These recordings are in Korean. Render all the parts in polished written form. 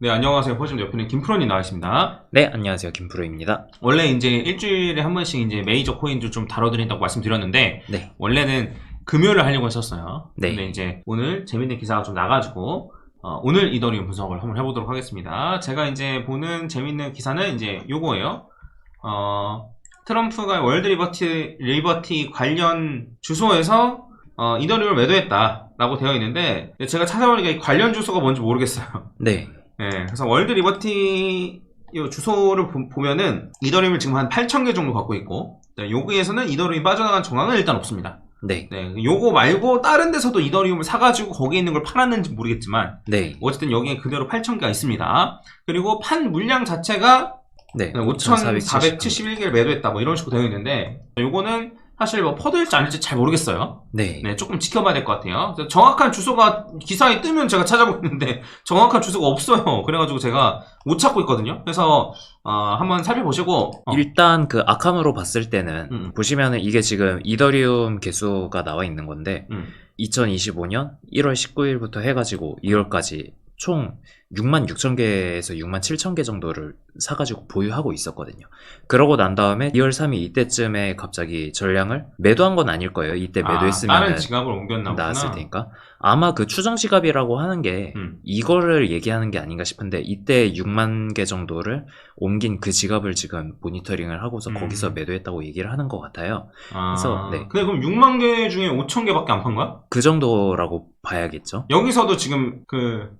네, 안녕하세요. 포즘 옆에는 김프로님 나와 있습니다. 네, 안녕하세요. 김프로입니다. 원래 이제 일주일에 한 번씩 이제 메이저 코인들 좀 다뤄드린다고 말씀드렸는데, 네. 원래는 금요일을 하려고 했었어요. 네. 근데 이제 오늘 재밌는 기사가 좀 나가지고, 오늘 이더리움 분석을 한번 해보도록 하겠습니다. 제가 이제 보는 재밌는 기사는 이제 요거예요. 트럼프가 월드 리버티 관련 주소에서 이더리움을 매도했다라고 되어 있는데, 제가 찾아보니까 이 관련 주소가 뭔지 모르겠어요. 네. 네, 그래서 월드 리버티 이 주소를 보면은 이더리움을 지금 한 8,000개 정도 갖고 있고, 여기에서는 이더리움이 빠져나간 정황은 일단 없습니다. 네. 네, 요거 말고 다른 데서도 이더리움을 사가지고 거기에 있는 걸 팔았는지 모르겠지만, 네. 어쨌든 여기에 그대로 8,000개가 있습니다. 그리고 판 물량 자체가 네. 5,471개를 매도했다 뭐 이런 식으로 되어 있는데, 요거는 사실 뭐 퍼드일지 아닐지 잘 모르겠어요. 네. 네, 조금 지켜봐야 될 것 같아요. 정확한 주소가 기사에 뜨면 제가 찾아보고 있는데 정확한 주소가 없어요. 그래가지고 제가 못 찾고 있거든요. 그래서 한번 살펴보시고 일단 그 아캄으로 봤을 때는 보시면은 이게 지금 이더리움 개수가 나와 있는 건데 2025년 1월 19일부터 해가지고 2월까지 총 66,000개에서 67,000개 정도를 사가지고 보유하고 있었거든요. 그러고 난 다음에 2월 3일 이때쯤에 갑자기 전량을 매도한 건 아닐 거예요. 이때 매도했으면 다른 지갑을 옮겼나 보구나. 나왔을 테니까 아마 그 추정 지갑이라고 하는 게 이거를 얘기하는 게 아닌가 싶은데, 이때 6만 개 정도를 옮긴 그 지갑을 지금 모니터링을 하고서 거기서 매도했다고 얘기를 하는 것 같아요. 그래서 네. 근데 그럼 6만 개 중에 5,000개밖에 안 판 거야? 그 정도라고 봐야겠죠. 여기서도 지금 그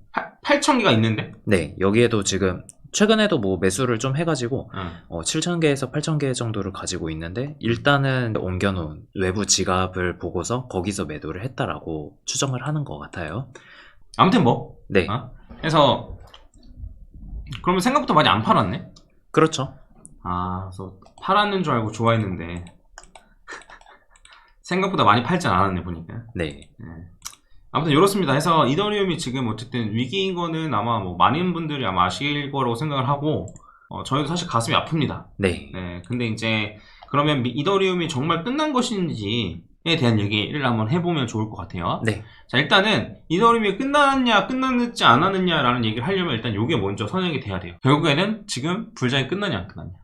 8,000개가 있는데? 네, 여기에도 지금 최근에도 뭐 매수를 좀 해가지고 7,000개에서 8,000개 정도를 가지고 있는데, 일단은 옮겨놓은 외부 지갑을 보고서 거기서 매도를 했다라고 추정을 하는 것 같아요. 아무튼 뭐 네. 그래서 그러면 생각보다 많이 안 팔았네? 그렇죠. 그래서 팔았는 줄 알고 좋아했는데 생각보다 많이 팔진 않았네 보니까. 네. 아무튼 이렇습니다. 해서 이더리움이 지금 어쨌든 위기인 거는 아마 뭐 많은 분들이 아마 아실 거라고 생각을 하고, 저희도 사실 가슴이 아픕니다. 네. 네. 근데 이제 그러면 이더리움이 정말 끝난 것인지에 대한 얘기를 한번 해보면 좋을 것 같아요. 네. 자, 일단은 이더리움이 끝났냐 끝났는지 안 왔느냐라는 얘기를 하려면 일단 이게 먼저 선행이 돼야 돼요. 결국에는 지금 불장이 끝나냐 안 끝났냐.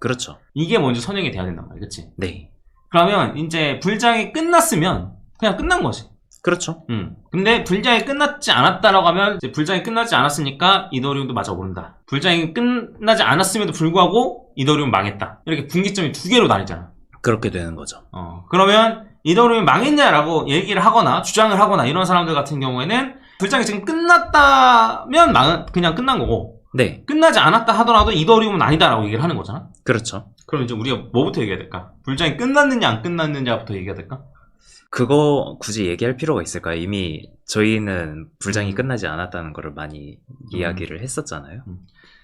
그렇죠. 이게 먼저 선행이 돼야 된단 말이야. 그치? 네. 그러면 이제 불장이 끝났으면 그냥 끝난 거지. 그렇죠. 근데 불장이 끝났지 않았다라고 하면, 이제 불장이 끝나지 않았으니까 이더리움도 맞아 오른다. 불장이 끝나지 않았음에도 불구하고 이더리움 망했다. 이렇게 분기점이 두 개로 나뉘잖아. 그렇게 되는 거죠. 그러면 이더리움이 망했냐라고 얘기를 하거나 주장을 하거나 이런 사람들 같은 경우에는, 불장이 지금 끝났다면 그냥 끝난 거고, 네. 끝나지 않았다 하더라도 이더리움은 아니다라고 얘기를 하는 거잖아. 그렇죠. 그럼 이제 우리가 뭐부터 얘기해야 될까? 불장이 끝났느냐 안 끝났느냐부터 얘기해야 될까? 그거 굳이 얘기할 필요가 있을까요? 이미 저희는 불장이 끝나지 않았다는 거를 많이 이야기를 했었잖아요.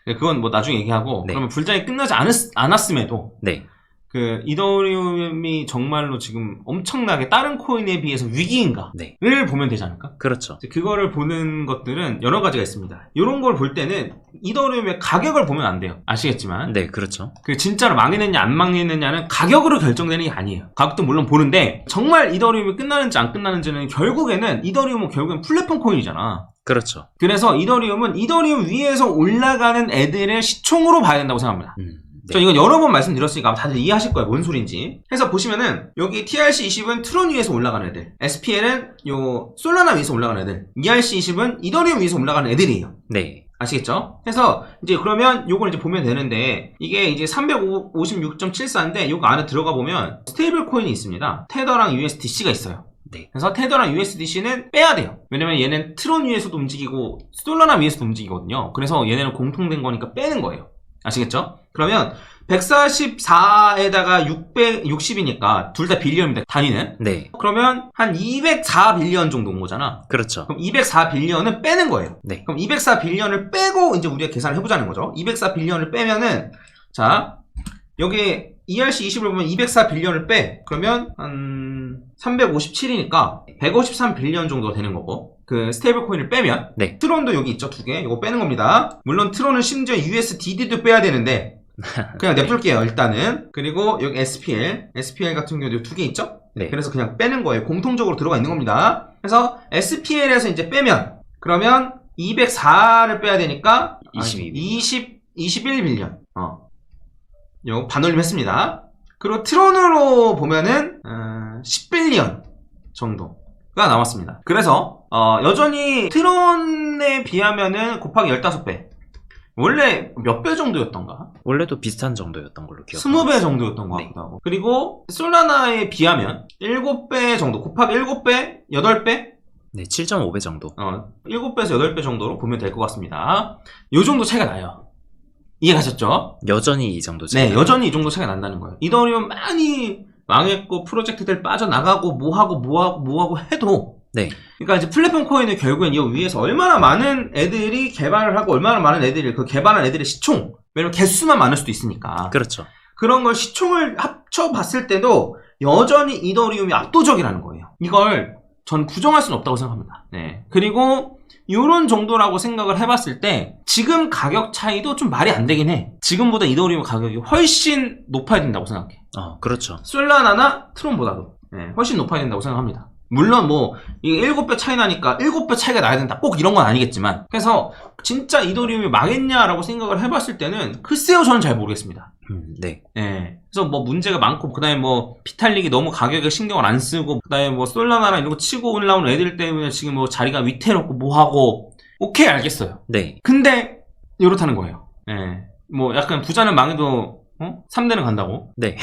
그건 뭐 나중에 얘기하고, 네. 그러면 불장이 끝나지 않았음에도 네. 그 이더리움이 정말로 지금 엄청나게 다른 코인에 비해서 위기인가를 네. 보면 되지 않을까? 그렇죠. 그거를 보는 것들은 여러 가지가 있습니다. 이런 걸 볼 때는 이더리움의 가격을 보면 안 돼요. 아시겠지만. 네, 그렇죠. 그 진짜로 망했느냐 안 망했느냐는 가격으로 결정되는 게 아니에요. 가격도 물론 보는데, 정말 이더리움이 끝나는지 안 끝나는지는 결국에는 이더리움은 결국엔 플랫폼 코인이잖아. 그렇죠. 그래서 이더리움은 이더리움 위에서 올라가는 애들의 시총으로 봐야 된다고 생각합니다. 네. 저 이건 여러 번 말씀드렸으니까 아마 다들 이해하실 거예요. 뭔 소린지. 해서 보시면은 여기 TRC20은 트론 위에서 올라가는 애들, SPL은 요 솔라나 위에서 올라가는 애들, ERC20은 이더리움 위에서 올라가는 애들이에요. 네. 아시겠죠? 해서 이제 그러면 요걸 이제 보면 되는데, 이게 이제 356.74인데 요거 안에 들어가 보면 스테이블 코인이 있습니다. 테더랑 USDC가 있어요. 네. 그래서 테더랑 USDC는 빼야 돼요. 왜냐면 얘는 트론 위에서도 움직이고 솔라나 위에서도 움직이거든요. 그래서 얘네는 공통된 거니까 빼는 거예요. 아시겠죠? 그러면 144에다가 660이니까 둘 다 빌리언입니다. 단위는. 네. 그러면 한 204 빌리언 정도 온 거잖아. 그렇죠. 그럼 204 빌리언은 빼는 거예요. 네. 그럼 204 빌리언을 빼고 이제 우리가 계산을 해보자는 거죠. 204 빌리언을 빼면은, 자, 여기 ERC20을 보면 204 빌리언을 빼. 그러면 한 357이니까 153 빌리언 정도 되는 거고, 그 스테이블 코인을 빼면, 네. 트론도 여기 있죠. 두 개. 이거 빼는 겁니다. 물론 트론은 심지어 USDD도 빼야 되는데 그냥 냅둘게요 일단은. 그리고 여기 SPL 같은 경우도 두 개 있죠. 네. 그래서 그냥 빼는 거예요. 공통적으로 들어가 있는 겁니다. 그래서 SPL에서 이제 빼면, 그러면 204를 빼야 되니까 22 21빌리언. 요 반올림했습니다. 그리고 트론으로 보면은 10빌리언 정도가 나왔습니다. 그래서 여전히 트론에 비하면은 곱하기 15배. 원래 몇 배 정도였던가? 원래도 비슷한 정도였던 걸로 기억합니다. 20배 정도였던 것 같기도 하고. 그리고 솔라나에 비하면 7배 정도, 곱하기 7배, 8배? 네, 7.5배 정도. 7배에서 8배 정도로 보면 될 것 같습니다. 요 정도 차이가 나요. 이해가셨죠? 여전히 이 정도 네, 여전히 이 정도 차이가 난다는 거예요. 이더리움 많이 망했고, 프로젝트들 빠져나가고, 뭐하고 해도, 네. 그러니까 이제 플랫폼 코인은 결국엔 이 위에서 얼마나 많은 애들이 개발을 하고, 얼마나 많은 애들이, 그 개발한 애들의 시총, 왜냐면 개수만 많을 수도 있으니까. 그렇죠. 그런 걸 시총을 합쳐봤을 때도, 여전히 이더리움이 압도적이라는 거예요. 이걸 전 부정할 수는 없다고 생각합니다. 네. 그리고, 요런 정도라고 생각을 해봤을 때 지금 가격 차이도 좀 말이 안 되긴 해. 지금보다 이더리움 가격이 훨씬 높아야 된다고 생각해. 그렇죠. 솔라나나 트론보다도 훨씬 높아야 된다고 생각합니다. 물론 뭐 이게 7배 차이 나니까 7배 차이가 나야 된다 꼭 이런 건 아니겠지만, 그래서 진짜 이더리움이 망했냐라고 생각을 해봤을 때는 글쎄요, 저는 잘 모르겠습니다. 네. 그래서 뭐 문제가 많고, 그 다음에 뭐 비탈릭이 너무 가격에 신경을 안 쓰고, 그 다음에 뭐 솔라나나 이런 거 치고 올라오는 애들 때문에 지금 뭐 자리가 위태롭고 뭐하고, 오케이, 알겠어요. 네. 근데 이렇다는 거예요. 뭐 약간 부자는 망해도 3대는 간다고. 네.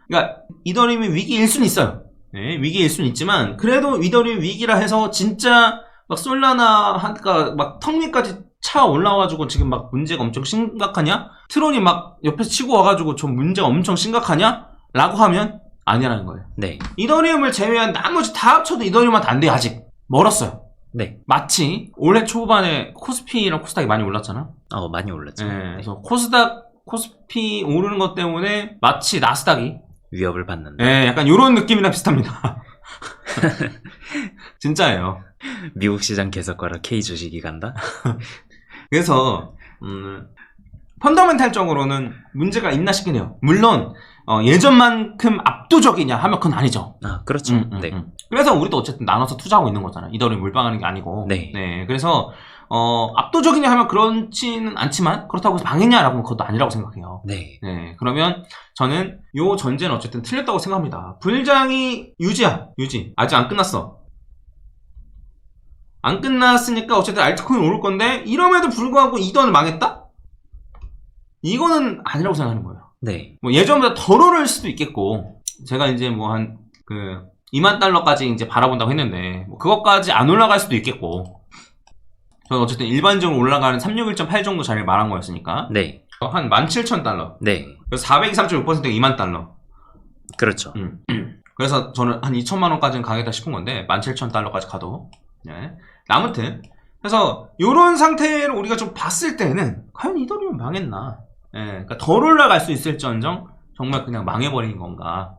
그러니까 이더리움이 위기일 수는 있어요. 위기일 수는 있지만, 그래도 이더리움 위기라 해서 진짜 막 솔라나가 막 턱 위까지 차 올라와가지고 지금 막 문제가 엄청 심각하냐? 트론이 막 옆에서 치고 와가지고 좀 문제가 엄청 심각하냐? 라고 하면 아니라는 거예요. 네. 이더리움을 제외한 나머지 다 합쳐도 이더리움한테 안 돼요. 아직 멀었어요. 네. 마치 올해 초반에 코스피랑 코스닥이 많이 올랐잖아. 많이 올랐죠. 그래서 코스피 오르는 것 때문에 마치 나스닥이 위협을 받는다. 약간 이런 느낌이랑 비슷합니다. 진짜예요. 미국 시장 개석과라 K 주식이 간다? 그래서 펀더멘탈적으로는 문제가 있나 싶긴 해요. 물론 예전만큼 압도적이냐 하면 그건 아니죠. 그렇죠. 네. 그래서 우리도 어쨌든 나눠서 투자하고 있는 거잖아요. 이더리움 물방하는 게 아니고. 네. 그래서 압도적이냐 하면 그렇지는 않지만, 그렇다고 해서 망했냐라고 하면 그것도 아니라고 생각해요. 네. 그러면 저는 요 전제는 어쨌든 틀렸다고 생각합니다. 불장이 유지. 아직 안 끝났어. 안 끝났으니까 어쨌든 알트코인 오를 건데, 이럼에도 불구하고 이더는 망했다? 이거는 아니라고 생각하는 거예요. 네. 뭐 예전보다 덜 오를 수도 있겠고, 제가 이제 뭐 한 2만 달러까지 이제 바라본다고 했는데, 뭐 그것까지 안 올라갈 수도 있겠고, 저는 어쨌든 일반적으로 올라가는 361.8 정도 자리를 말한 거였으니까. 네. 한 17,000달러. 네. 그래서 423.6%가 2만 달러. 그렇죠. 그래서 저는 한 2천만 원까지는 가겠다 싶은 건데, 17,000달러까지 가도. 아무튼 그래서 요런 상태를 우리가 좀 봤을 때는 과연 이더리움 망했나? 그러니까 덜 올라갈 수 있을지언정 정말 그냥 망해버린 건가?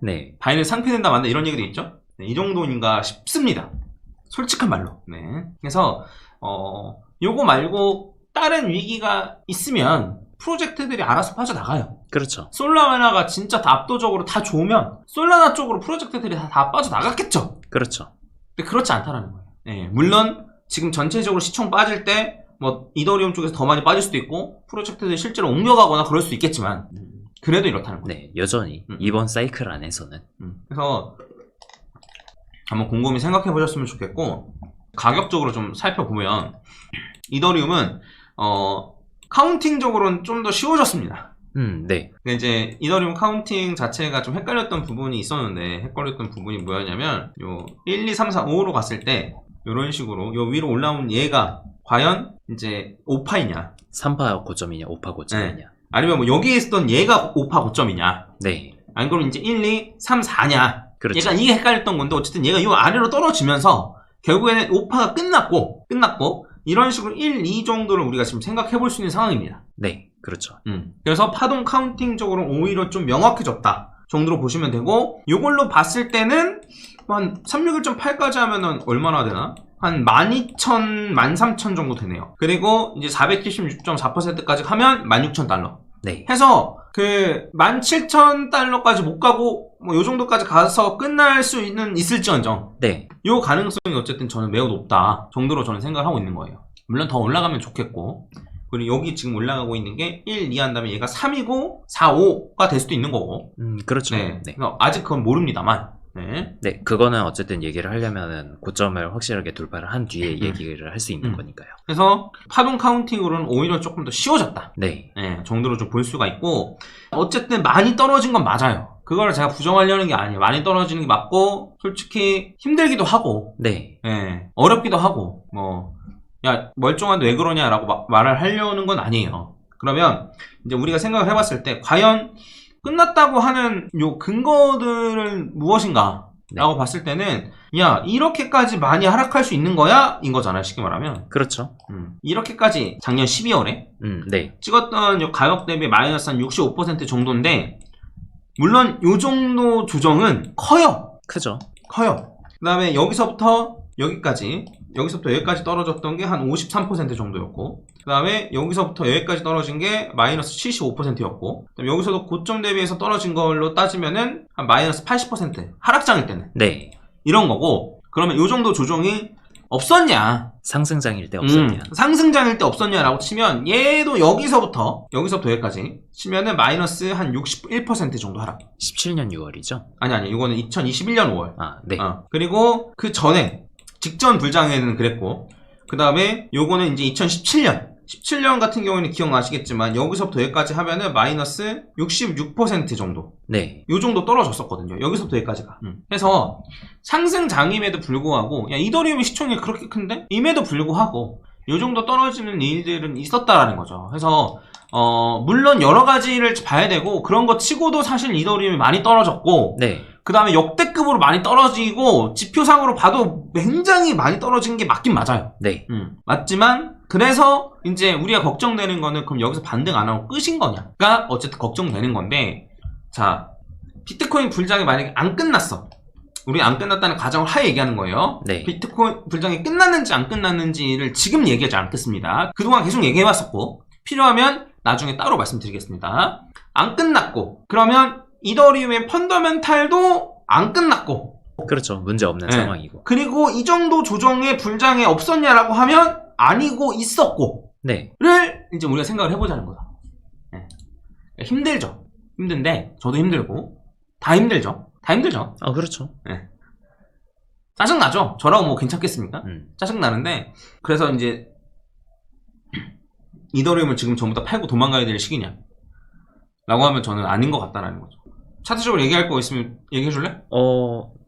네. 바이낸스 상폐된다 만다 이런 얘기도 있죠. 이 정도인가 싶습니다. 솔직한 말로. 그래서 요거 말고 다른 위기가 있으면 프로젝트들이 알아서 빠져나가요. 그렇죠. 솔라나가 진짜 다 압도적으로 다 좋으면 솔라나 쪽으로 프로젝트들이 다 빠져나갔겠죠. 그렇죠. 근데 그렇지 않다라는 거예요. 물론 지금 전체적으로 시총 빠질 때 뭐 이더리움 쪽에서 더 많이 빠질 수도 있고, 프로젝트들이 실제로 옮겨가거나 그럴 수도 있겠지만, 그래도 이렇다는 거예요. 네, 여전히 이번 사이클 안에서는. 그래서 한번 곰곰이 생각해 보셨으면 좋겠고, 가격적으로 좀 살펴보면 이더리움은 카운팅적으로는 좀 더 쉬워졌습니다. 네. 근데 이제 이더리움 카운팅 자체가 좀 헷갈렸던 부분이 있었는데, 헷갈렸던 부분이 뭐였냐면, 요 1, 2, 3, 4, 5로 갔을 때 요런 식으로 요 위로 올라온 얘가 과연 이제 5파이냐, 3파 고점이냐 5파 고점이냐, 아니면 뭐 여기에 있었던 얘가 5파 고점이냐, 네. 아니 그럼 이제 1, 2, 3, 4냐. 그렇죠. 얘가 이게 헷갈렸던 건데, 어쨌든 얘가 요 아래로 떨어지면서 결국에는 5파가 끝났고 이런 식으로 1, 2 정도를 우리가 지금 생각해 볼 수 있는 상황입니다. 네, 그렇죠. 그래서 파동 카운팅적으로 오히려 좀 명확해졌다 정도로 보시면 되고, 요걸로 봤을 때는 한 361.8까지 하면은 얼마나 되나? 한 12,000, 13,000 정도 되네요. 그리고 이제 476.4%까지 하면 16,000달러. 네. 해서 그 17,000달러까지 못 가고 뭐 요 정도까지 가서 끝날 수 있을지언정 네. 요 가능성이 어쨌든 저는 매우 높다 정도로 저는 생각을 하고 있는 거예요. 물론 더 올라가면 좋겠고, 그리고 여기 지금 올라가고 있는 게 1, 2 한다면 얘가 3이고 4, 5가 될 수도 있는 거고. 그렇죠. 네. 네. 아직 그건 모릅니다만. 네. 네, 그거는 어쨌든 얘기를 하려면은 고점을 확실하게 돌파를 한 뒤에 얘기를 할 수 있는 거니까요. 그래서 파동 카운팅으로는 오히려 조금 더 쉬워졌다. 네. 네, 정도로 좀 볼 수가 있고, 어쨌든 많이 떨어진 건 맞아요. 그거를 제가 부정하려는 게 아니에요. 많이 떨어지는 게 맞고, 솔직히 힘들기도 하고, 네. 예, 어렵기도 하고, 뭐, 야, 멀쩡한데 왜 그러냐라고 말을 하려는 건 아니에요. 그러면, 이제 우리가 생각을 해봤을 때, 과연 끝났다고 하는 요 근거들은 무엇인가? 라고 봤을 때는, 야, 이렇게까지 많이 하락할 수 있는 거야? 인 거잖아요, 쉽게 말하면. 그렇죠. 이렇게까지 작년 12월에 네. 찍었던 요 가격 대비 마이너스 한 65% 정도인데, 물론 요 정도 조정은 커요. 크죠. 커요. 그 다음에 여기서부터 여기까지 떨어졌던 게 한 53% 정도였고, 그 다음에 여기서부터 여기까지 떨어진 게 마이너스 75%였고, 여기서도 고점 대비해서 떨어진 걸로 따지면은 한 마이너스 80% 하락장일 때는 네. 이런 거고, 그러면 요 정도 조정이 없었냐? 상승장일 때 없었냐? 상승장일 때 없었냐라고 치면 얘도 여기서부터 여기까지 치면은 마이너스 한 61% 정도 하락. 17년 6월이죠? 아니 이거는 2021년 5월. 아, 네. 그리고 그 전에 직전 불장에는 그랬고, 그 다음에 요거는 이제 2017년 같은 경우에는 기억나시겠지만 여기서부터 여기까지 하면은 마이너스 66% 정도. 네. 요 정도 떨어졌었거든요. 여기서부터 여기까지가. 그래서 상승장임에도 불구하고, 야, 이더리움의 시총이 그렇게 큰데? 임에도 불구하고 요 정도 떨어지는 일들은 있었다라는 거죠. 그래서 물론 여러 가지를 봐야 되고, 그런 거 치고도 사실 이더리움이 많이 떨어졌고, 네. 그 다음에 역대급으로 많이 떨어지고, 지표상으로 봐도 굉장히 많이 떨어진 게 맞긴 맞아요. 네. 맞지만, 그래서 이제 우리가 걱정되는 거는 그럼 여기서 반등 안 하고 끝인 거냐가 어쨌든 걱정되는 건데, 자, 비트코인 불장이 만약에 안 끝났어. 우리 안 끝났다는 가정을 하에 얘기하는 거예요. 네. 비트코인 불장이 끝났는지 안 끝났는지를 지금 얘기하지 않겠습니다. 그동안 계속 얘기해왔었고, 필요하면 나중에 따로 말씀드리겠습니다. 안 끝났고, 그러면 이더리움의 펀더멘탈도 안 끝났고, 그렇죠. 문제 없는 네. 상황이고, 그리고 이 정도 조정의 불장에 없었냐라고 하면 아니고 있었고, 네. 를 이제 우리가 생각을 해보자는 거다. 네. 힘들죠. 힘든데 저도 힘들고 다 힘들죠. 아, 그렇죠. 네. 짜증나죠. 저라고 뭐 괜찮겠습니까? 짜증나는데, 그래서 이제 이더리움을 지금 전부 다 팔고 도망가야 될 시기냐 라고 하면 저는 아닌 것 같다라는 거죠. 차트적으로 얘기할 거 있으면 얘기해 줄래?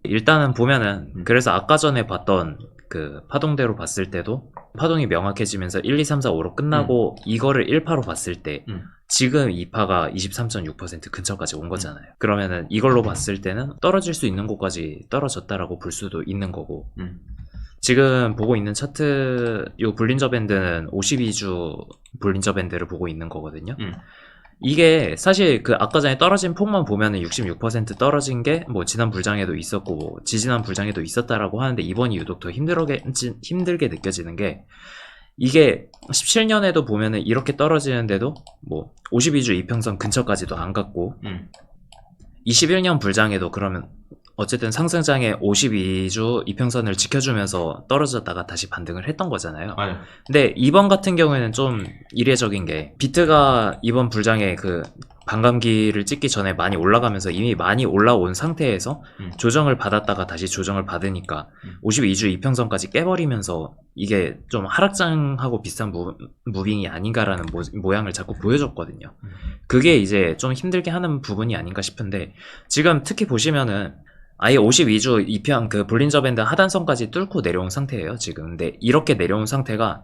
일단은 보면은 그래서 아까 전에 봤던 그 파동대로 봤을 때도 파동이 명확해지면서 1, 2, 3, 4, 5로 끝나고 이거를 1파로 봤을 때 지금 2파가 23.6% 근처까지 온 거잖아요. 그러면은 이걸로 봤을 때는 떨어질 수 있는 곳까지 떨어졌다라고 볼 수도 있는 거고, 지금 보고 있는 차트 요 볼린저 밴드는 52주 볼린저 밴드를 보고 있는 거거든요. 이게 사실 그 아까 전에 떨어진 폭만 보면은 66% 떨어진 게 뭐 지난 불장에도 있었고 뭐 지지난 불장에도 있었다라고 하는데, 이번이 유독 더 힘들게 느껴지는 게, 이게 17년에도 보면은 이렇게 떨어지는데도 뭐 52주 이평선 근처까지도 안 갔고, 21년 불장에도 그러면 어쨌든 상승장에 52주 이평선을 지켜주면서 떨어졌다가 다시 반등을 했던 거잖아요. 맞아요. 근데 이번 같은 경우에는 좀 이례적인 게, 비트가 이번 불장에 그 반감기를 찍기 전에 많이 올라가면서 이미 많이 올라온 상태에서 조정을 받았다가 다시 조정을 받으니까 52주 이평선까지 깨버리면서 이게 좀 하락장하고 비슷한 무빙이 아닌가라는 모양을 자꾸 보여줬거든요. 그게 이제 좀 힘들게 하는 부분이 아닌가 싶은데, 지금 특히 보시면은 아예 52주 이평 그 볼린저 밴드 하단선까지 뚫고 내려온 상태예요 지금. 근데 이렇게 내려온 상태가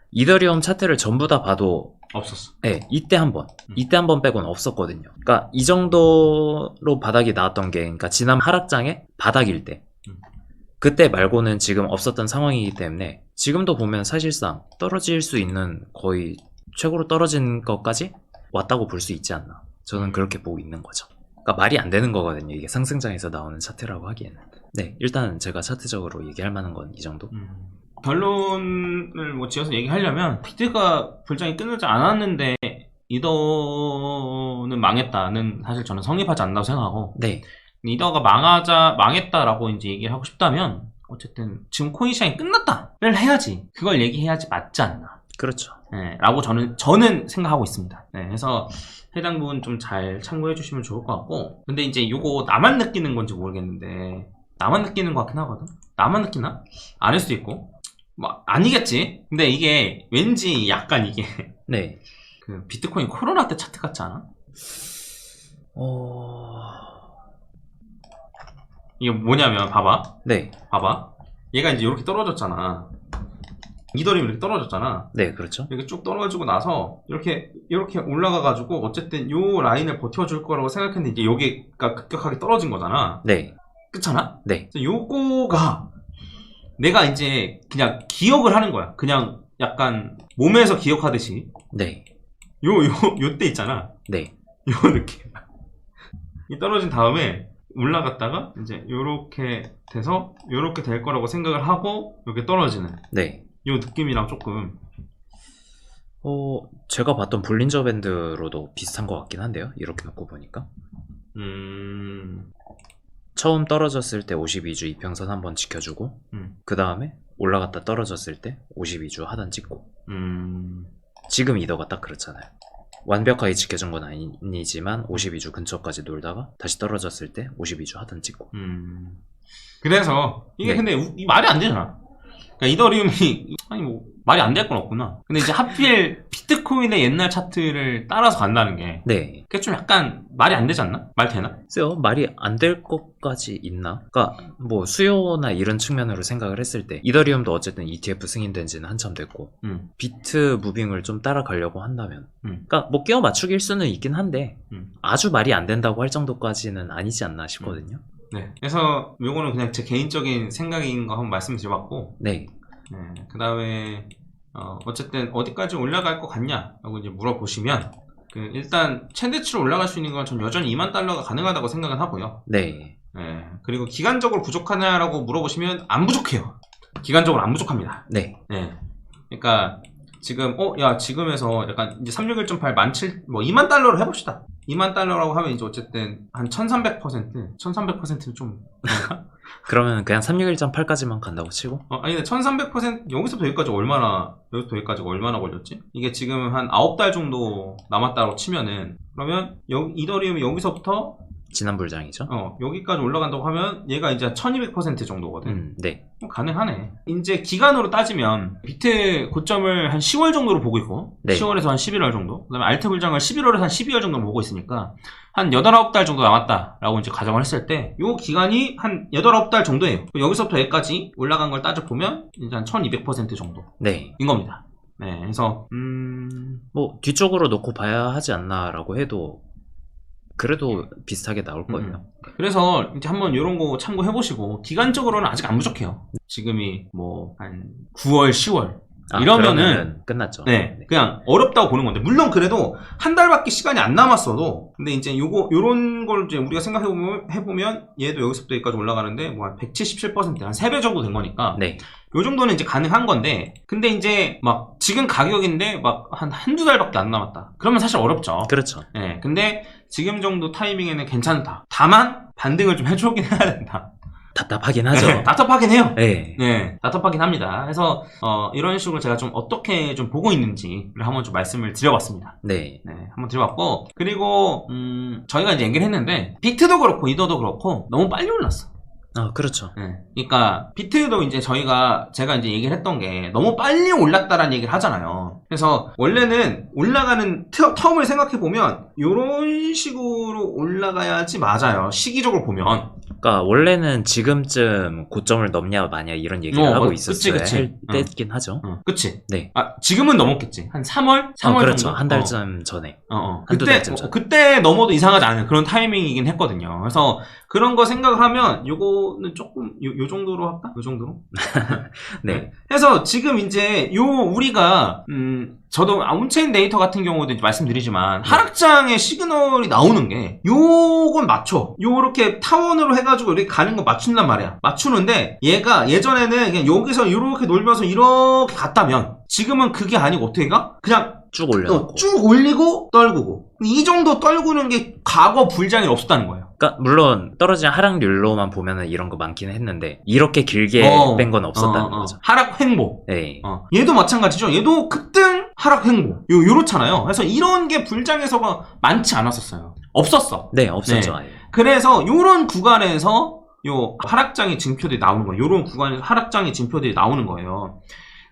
이더리움 차트를 전부 다 봐도 없었어. 네, 이때 한 번 빼고는 없었거든요. 그러니까 이 정도로 바닥이 나왔던 게, 그러니까 지난 하락장의 바닥일 때, 그때 말고는 지금 없었던 상황이기 때문에 지금도 보면 사실상 떨어질 수 있는 거의 최고로 떨어진 것까지 왔다고 볼 수 있지 않나, 저는 그렇게 보고 있는 거죠. 그러니까 말이 안 되는 거거든요, 이게 상승장에서 나오는 차트라고 하기에는. 네, 일단 제가 차트적으로 얘기할 만한 건 이 정도. 결론을 뭐 지어서 얘기하려면, 비트가 불장이 끝나지 않았는데 이더는 망했다는 사실 저는 성립하지 않는다고 생각하고, 네. 이더가 망했다라고 이제 얘기를 하고 싶다면, 어쨌든 지금 코인 시장이 끝났다를 해야지, 그걸 얘기해야지 맞지 않나. 그렇죠. 네, 라고 저는 생각하고 있습니다. 네, 그래서 해당 부분 좀 잘 참고해 주시면 좋을 것 같고, 근데 이제 요거 나만 느끼는 건지 모르겠는데, 나만 느끼는 것 같긴 하거든? 나만 느끼나? 아닐 수도 있고. 뭐, 아니겠지? 근데 이게 왠지 약간 이게, 네. 그 비트코인 코로나 때 차트 같지 않아? 이게 뭐냐면, 봐봐. 네. 봐봐. 얘가 이제 이렇게 떨어졌잖아. 이더리움 이렇게 떨어졌잖아. 네, 그렇죠. 이렇게 쭉 떨어지고 나서 이렇게 올라가가지고 어쨌든 요 라인을 버텨줄 거라고 생각했는데 이제 여기가 급격하게 떨어진 거잖아. 네. 그렇잖아? 네. 그래서 요거가 내가 이제 그냥 기억을 하는 거야. 그냥 약간 몸에서 기억하듯이 네. 요때 있잖아. 네. 요 느낌. 이 떨어진 다음에 올라갔다가 이제 요렇게 돼서 요렇게 될 거라고 생각을 하고 요게 떨어지는 네. 요 느낌이랑 조금 제가 봤던 볼린저 밴드로도 비슷한 것 같긴 한데요. 이렇게 놓고 보니까. 처음 떨어졌을 때 52주 이평선 한번 지켜주고, 그 다음에 올라갔다 떨어졌을 때 52주 하단 찍고. 지금 이더가 딱 그렇잖아요. 완벽하게 지켜준 건 아니지만 52주 근처까지 놀다가 다시 떨어졌을 때 52주 하단 찍고. 그래서 이게 네. 근데 이 말이 안 되잖아. 그러니까 이더리움이 아니 뭐 말이 안 될 건 없구나. 근데 이제 하필 비트코인의 옛날 차트를 따라서 간다는 게 네. 그게 좀 약간 말이 안 되지 않나? 말 되나? 글쎄요, 말이 안 될 것까지 있나? 그러니까 뭐 수요나 이런 측면으로 생각을 했을 때 이더리움도 어쨌든 ETF 승인된 지는 한참 됐고 비트 무빙을 좀 따라가려고 한다면 그러니까 뭐 끼워 맞추기일 수는 있긴 한데 아주 말이 안 된다고 할 정도까지는 아니지 않나 싶거든요. 네. 그래서 요거는 그냥 제 개인적인 생각인 거 한번 말씀드려봤고, 네. 네. 그 다음에 어쨌든 어디까지 올라갈 것 같냐라고 이제 물어보시면 일단 챈데치로 올라갈 수 있는 건 전 여전히 2만 달러가 가능하다고 생각은 하고요. 네. 네. 그리고 기간적으로 부족하냐라고 물어보시면 안 부족해요. 기간적으로 안 부족합니다. 네. 네. 그러니까 지금 지금에서 약간 이제 361.8 2만 달러로 해봅시다. 2만 달러라고 하면 이제 어쨌든 한 1300%는 좀 그런가? 그러면 그냥 361.8까지만 간다고 치고? 아니 근데 1300% 여기서부터 여기까지가 얼마나 걸렸지? 이게 지금 한 9달 정도 남았다고 치면은 그러면 이더리움이 여기서부터 지난 불장이죠? 여기까지 올라간다고 하면 얘가 이제 1200% 정도거든. 네. 가능하네. 이제 기간으로 따지면 비트 고점을 한 10월 정도로 보고 있고, 네. 10월에서 한 11월 정도, 그 다음에 알트 불장을 11월에서 한 12월 정도 보고 있으니까 한 8, 9달 정도 남았다라고 이제 가정을 했을 때 요 기간이 한 8, 9달 정도예요. 여기서부터 여기까지 올라간 걸 따져보면 이제 한 1200% 정도인 네. 겁니다. 네, 그래서 뭐 뒤쪽으로 놓고 봐야 하지 않나라고 해도 그래도 비슷하게 나올 거예요. 그래서 이제 한번 이런 거 참고해보시고, 기간적으로는 아직 안 부족해요. 지금이 뭐 한 9월, 10월 이러면은 끝났죠. 네, 그냥 어렵다고 보는 건데, 물론 그래도 한 달밖에 시간이 안 남았어도, 근데 이제 요런 걸 이제 우리가 생각해보면 얘도 여기서부터 여기까지 올라가는데 뭐 한 177%, 한 3배 정도 된 거니까 네. 요 정도는 이제 가능한 건데, 근데 이제 막 지금 가격인데 막 한두 달밖에 안 남았다. 그러면 사실 어렵죠. 그렇죠. 네, 근데 지금 정도 타이밍에는 괜찮다. 다만 반등을 좀 해주긴 해야 된다. 답답하긴 하죠. 네, 답답하긴 해요. 네. 네, 답답하긴 합니다. 그래서 이런 식으로 제가 좀 어떻게 좀 보고 있는지를 한번 좀 말씀을 드려봤습니다. 네. 네, 한번 드려봤고, 그리고 저희가 이제 얘기를 했는데 비트도 그렇고 이더도 그렇고 너무 빨리 올랐어. 그렇죠. 네. 그러니까 비트도 이제 제가 이제 얘기를 했던 게 너무 빨리 올랐다라는 얘기를 하잖아요. 그래서 원래는 올라가는 텀을 생각해 보면 이런 식으로 올라가야지 맞아요. 시기적으로 보면. 그러니까 원래는 지금쯤 고점을 넘냐 마냐 이런 얘기를 하고 있었어야 할 때긴 하죠. 그치? 네. 지금은 넘었겠지. 한 3월 그렇죠. 정도? 한 달쯤 전에. 그때, 달쯤 전에. 그때 넘어도 이상하지 않은 그런 타이밍이긴 했거든요. 그래서 그런 거 생각을 하면 요거는 조금 요 정도로 할까? 요 정도로? 네. 그래서 지금 이제 우리가 저도 온체인 데이터 같은 경우도 말씀드리지만 하락장의 시그널이 나오는 게 요건 맞춰. 요렇게 타원으로 해가지고 이렇게 가는 거 맞춘단 말이야. 맞추는데 얘가 예전에는 그냥 여기서 이렇게 놀면서 이렇게 갔다면 지금은 그게 아니고 어떻게 가? 그냥 쭉 올려놓고. 쭉 올리고 떨구고. 이 정도 떨구는 게 과거 불장이 없었다는 거예요. 그러니까 물론 떨어진 하락률로만 보면은 이런 거 많긴 했는데 이렇게 길게 뺀 건 없었다는 거죠. 하락 횡보. 네. 얘도 마찬가지죠. 얘도 급등 하락 횡보. 요렇잖아요. 그래서 이런 게 불장에서가 많지 않았었어요. 없었어. 네, 없었죠. 네. 아예. 그래서 요런 구간에서 요 하락장이 징표들이 나오는 거예요. 요런 구간에서 하락장이 징표들이 나오는 거예요.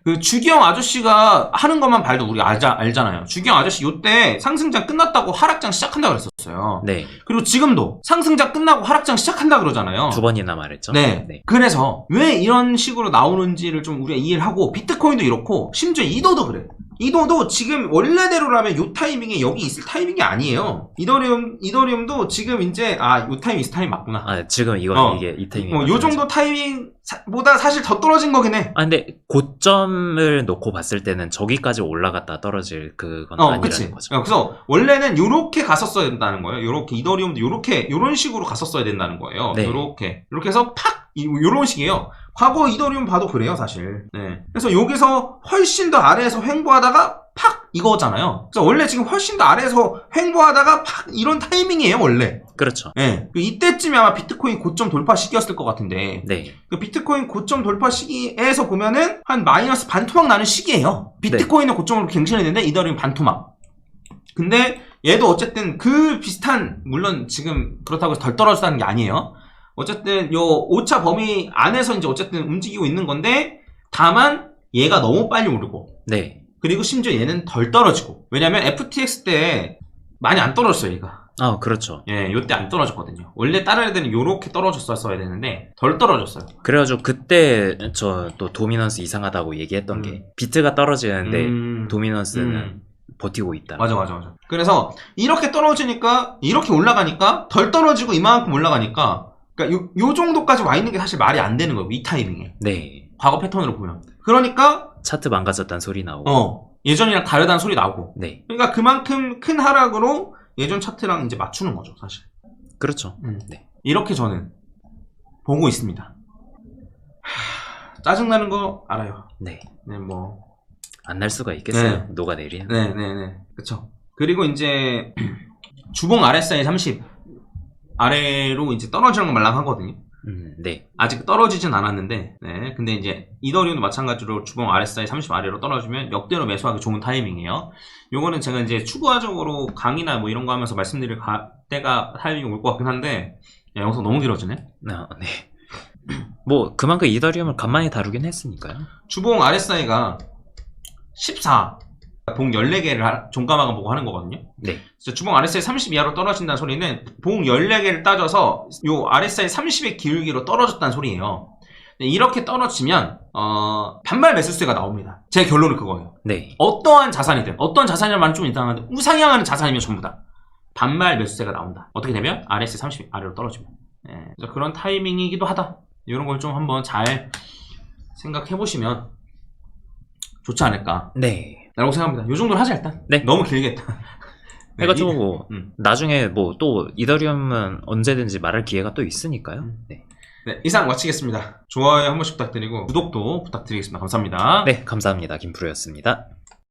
그 주기영 아저씨가 하는 것만 봐도 우리 알잖아요. 주기영 아저씨 요때 상승장 끝났다고 하락장 시작한다고 그랬었어요. 네. 그리고 지금도 상승장 끝나고 하락장 시작한다 그러잖아요. 2번이나 말했죠. 네. 그래서 왜 이런 식으로 나오는지를 좀 우리가 이해를 하고, 비트코인도 이렇고 심지어 이더도 그래. 이더도 지금 원래대로라면 요 타이밍에 여기 있을 타이밍이 아니에요. 이더리움도 지금 이제 요 타이밍 있을 타이밍 맞구나. 지금 이게 이 타이밍. 요 정도 타이밍보다 사실 더 떨어진 거긴 해. 근데 고점을 놓고 봤을 때는 저기까지 올라갔다 떨어질 그건 아니라는 그치. 거죠. 그래서 원래는 요렇게 갔었어야 된다는 거예요. 요렇게 이더리움도 요런 식으로 갔었어야 된다는 거예요. 네. 요렇게 해서 팍 요런 식이에요. 과거 이더리움 봐도 그래요, 사실. 네. 그래서 여기서 훨씬 더 아래에서 횡보하다가 팍 이거잖아요. 그래서 원래 지금 훨씬 더 아래에서 횡보하다가 팍 이런 타이밍이에요, 원래. 그렇죠. 네. 이때쯤에 아마 비트코인 고점 돌파 시기였을 것 같은데. 네. 그 비트코인 고점 돌파 시기에서 보면은 한 마이너스 반토막 나는 시기예요. 비트코인은 고점으로 갱신했는데 이더리움 반토막. 근데 얘도 어쨌든 그 비슷한, 물론 지금 그렇다고 해서 덜 떨어졌다는 게 아니에요. 어쨌든 요 5차 범위 안에서 이제 어쨌든 움직이고 있는 건데, 다만 얘가 너무 빨리 오르고, 네. 그리고 심지어 얘는 덜 떨어지고. 왜냐면 FTX 때 많이 안 떨어졌어요, 얘가. 그렇죠. 예, 요때 안 떨어졌거든요. 원래 다른 애들은 요렇게 떨어졌었어야 되는데 덜 떨어졌어요. 그래가지고 그때 저 또 도미넌스 이상하다고 얘기했던 게 비트가 떨어지는데 도미넌스는 버티고 있다. 맞아. 그래서 이렇게 떨어지니까, 이렇게 올라가니까 덜 떨어지고 이만큼 올라가니까, 그러니까 요 정도까지 와 있는 게 사실 말이 안 되는 거예요, 이 타이밍에. 네. 과거 패턴으로 보면. 그러니까 차트 망가졌다는 소리 나오고. 예전이랑 다르다는 소리 나오고. 네. 그러니까 그만큼 큰 하락으로 예전 차트랑 이제 맞추는 거죠, 사실. 그렇죠. 네. 이렇게 저는 보고 있습니다. 짜증나는 거 알아요. 네. 네, 뭐. 안 날 수가 있겠어요. 네. 녹아내리는. 네. 그쵸. 그리고 이제, 주봉 RSI 30 아래로 이제 떨어지는 건 말랑하거든요. 네. 아직 떨어지진 않았는데, 네. 근데 이제, 이더리움도 마찬가지로 주봉 RSI 30 아래로 떨어지면 역대로 매수하기 좋은 타이밍이에요. 요거는 제가 이제 추가적으로 강의나 뭐 이런 거 하면서 말씀드릴 때가 타이밍이 올 것 같긴 한데, 야, 영상 너무 길어지네? 네. 뭐, 그만큼 이더리움을 간만에 다루긴 했으니까요. 주봉 RSI가 14, 봉 14개를 종가마감 보고 하는 거거든요. 네. 주봉 RSI 30 이하로 떨어진다는 소리는 봉 14개를 따져서 요 RSI 30의 기울기로 떨어졌다는 소리예요. 이렇게 떨어지면 반발 매수세가 나옵니다. 제 결론은 그거예요. 네. 어떠한 자산이든, 어떤 자산이란 말은 좀 이상한데 우상향하는 자산이면 전부 다 반발 매수세가 나온다. 어떻게 되면? RSI 30 아래로 떨어지면. 네. 그래서 그런 타이밍이기도 하다. 이런 걸 좀 한번 잘 생각해 보시면 좋지 않을까. 네. 라고 생각합니다. 요 정도로 하자, 일단. 네. 너무 길겠다. 네, 해가지고 뭐 나중에 뭐 또 이더리움은 언제든지 말할 기회가 또 있으니까요. 네. 네, 이상 마치겠습니다. 좋아요 한 번씩 부탁드리고 구독도 부탁드리겠습니다. 감사합니다. 네, 감사합니다. 김프로였습니다.